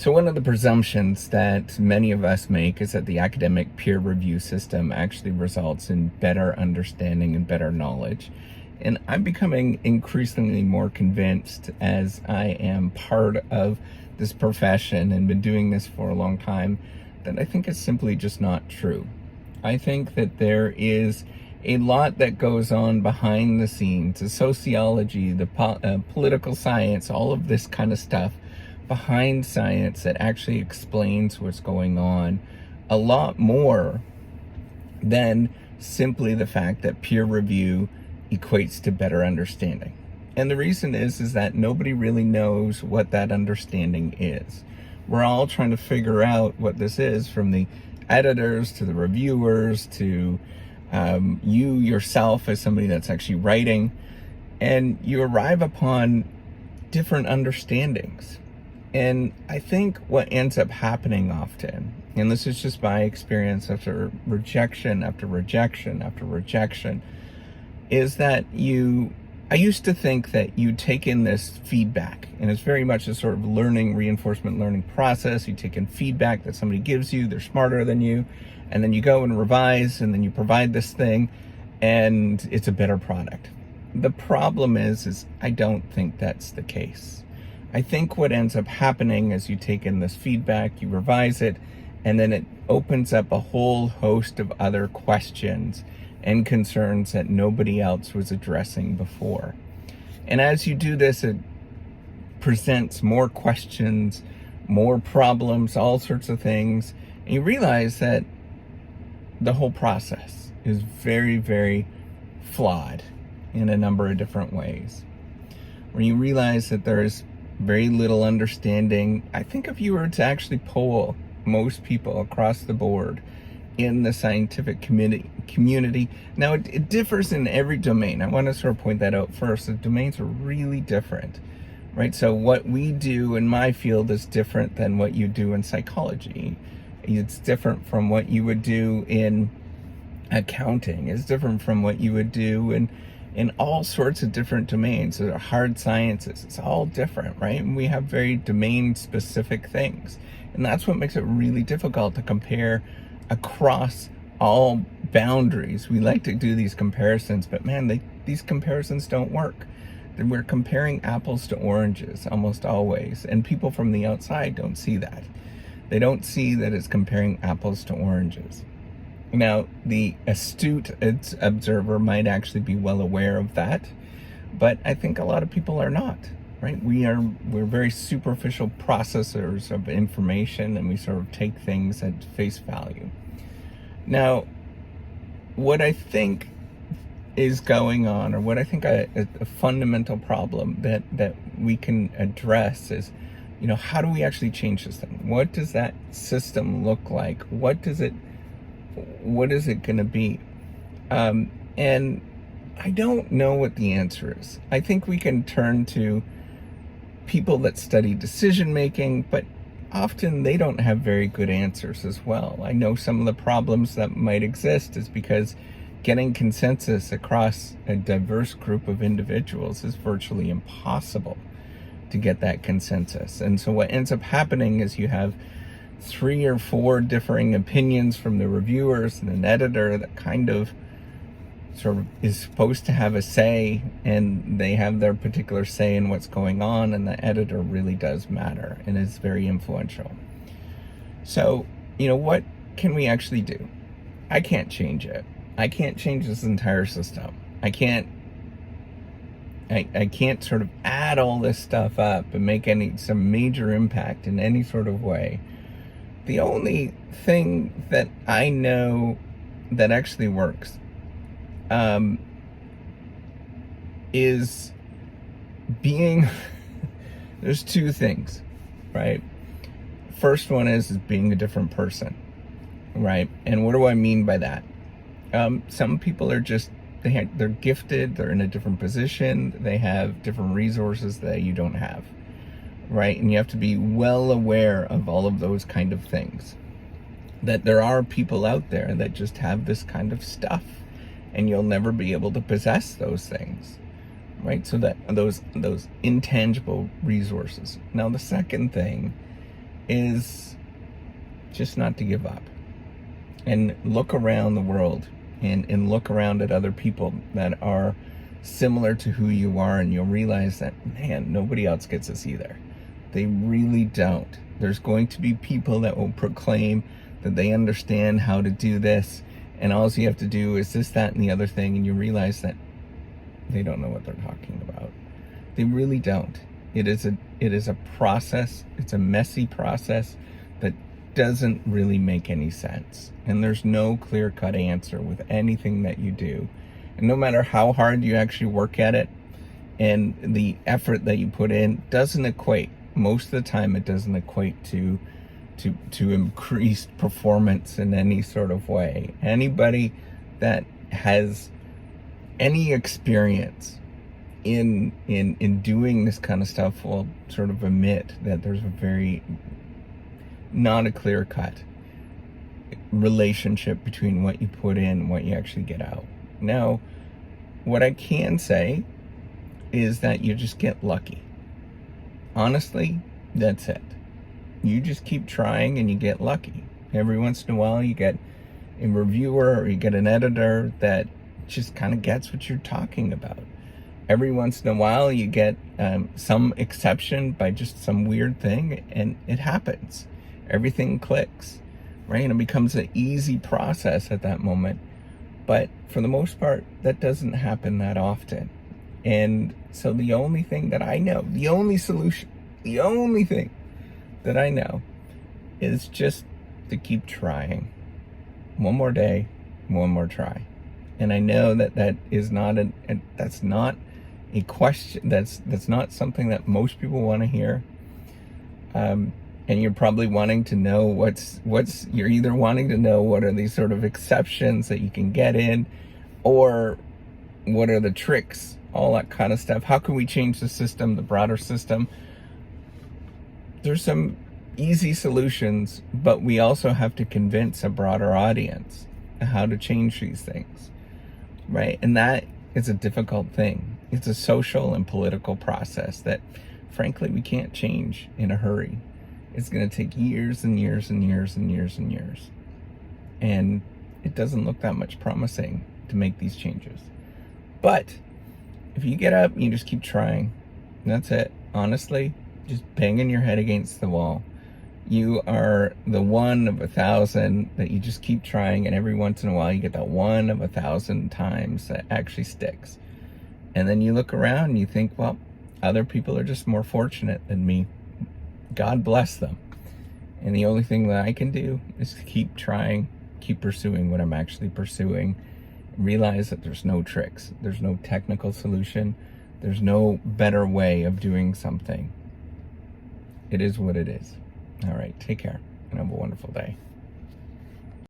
So one of the presumptions that many of us make is that the academic peer review system actually results in better understanding and better knowledge. And I'm becoming increasingly more convinced as I am part of this profession and been doing this for a long time that I think it's simply just not true. I think that there is a lot that goes on behind the scenes, the sociology, the political science, all of this kind of stuff behind science that actually explains what's going on a lot more than simply the fact that peer review equates to better understanding. And the reason is that nobody really knows what that understanding is. We're all trying to figure out what this is, from the editors to the reviewers to you yourself as somebody that's actually writing, and you arrive upon different understandings. And I think what ends up happening often, and this is just my experience after rejection after rejection after rejection, is that I used to think that you take in this feedback, and it's very much a sort of reinforcement learning process. You take in feedback that somebody gives you, they're smarter than you, and then you go and revise, and then you provide this thing, and it's a better product. The problem is I don't think that's the case. I think what ends up happening is you take in this feedback, you revise it, and then it opens up a whole host of other questions and concerns that nobody else was addressing before. And as you do this, it presents more questions, more problems, all sorts of things. And you realize that the whole process is very, very flawed in a number of different ways. When you realize that there's very little understanding, I think if you were to actually poll most people across the board in the scientific community, now it differs in every domain. I want to sort of point that out first. The domains are really different, right? So what we do in my field is different than what you do in psychology. It's different from what you would do in accounting. It's different from what you would do in all sorts of different domains. There are hard sciences. It's all different, right? And we have very domain-specific things. And that's what makes it really difficult to compare across all boundaries. We like to do these comparisons, but man, these comparisons don't work. We're comparing apples to oranges almost always, and people from the outside don't see that. They don't see that it's comparing apples to oranges. Now, the astute observer might actually be well aware of that, but I think a lot of people are not, right? We're very superficial processors of information, and we sort of take things at face value. Now, what I think is going on, or what I think a fundamental problem that we can address is, how do we actually change this thing? What does that system look like? What is it going to be? And I don't know what the answer is. I think we can turn to people that study decision making, but often they don't have very good answers as well. I know some of the problems that might exist is because getting consensus across a diverse group of individuals is virtually impossible to get that consensus. And so what ends up happening is you have 3 or 4 differing opinions from the reviewers and an editor that kind of sort of is supposed to have a say, and they have their particular say in what's going on, and the editor really does matter and is very influential. So, what can we actually do? I can't change it. I can't change this entire system. I can't sort of add all this stuff up and make some major impact in any sort of way. The only thing that I know that actually works is being, there's 2 things, right? First one is being a different person, right? And what do I mean by that? Some people are just, they're gifted, they're in a different position, they have different resources that you don't have, right? And you have to be well aware of all of those kind of things. That there are people out there that just have this kind of stuff, and you'll never be able to possess those things, right? So that those intangible resources. Now, the second thing is just not to give up and look around the world and look around at other people that are similar to who you are, and you'll realize that, man, nobody else gets this either. They really don't. There's going to be people that will proclaim that they understand how to do this, and all you have to do is this, that, and the other thing, and you realize that they don't know what they're talking about. They really don't. It is a process. It's a messy process that doesn't really make any sense. And there's no clear-cut answer with anything that you do. And no matter how hard you actually work at it, and the effort that you put in doesn't equate. Most of the time it doesn't equate to increased performance in any sort of way. Anybody that has any experience in doing this kind of stuff will sort of admit that there's a very not a clear-cut relationship between what you put in and what you actually get out. Now, what I can say is that you just get lucky. Honestly, that's it. You just keep trying and you get lucky. Every once in a while you get a reviewer or you get an editor that just kind of gets what you're talking about. Every once in a while you get some exception by just some weird thing, and it happens. Everything clicks, right? And it becomes an easy process at that moment. But for the most part, that doesn't happen that often. And so the only thing that I know, the only solution, the only thing that I know is just to keep trying. One more day, one more try. And I know that that is not that's not a question, that's not something that most people want to hear. And you're probably wanting to know you're either wanting to know what are these sort of exceptions that you can get in, or what are the tricks, all that kind of stuff. How can we change the system, the broader system? There's some easy solutions, but we also have to convince a broader audience how to change these things, right? And that is a difficult thing. It's a social and political process that, frankly, we can't change in a hurry. It's going to take years and years and years and years and years. And it doesn't look that much promising to make these changes. But if you get up and you just keep trying, that's it. Honestly, just banging your head against the wall. You are the one of 1,000 that you just keep trying, and every once in a while you get that one of 1,000 times that actually sticks. And then you look around and you think, well, other people are just more fortunate than me. God bless them. And the only thing that I can do is to keep trying, keep pursuing what I'm actually pursuing. Realize that there's no tricks. There's no technical solution. There's no better way of doing something. It is what it is. All right, take care and have a wonderful day.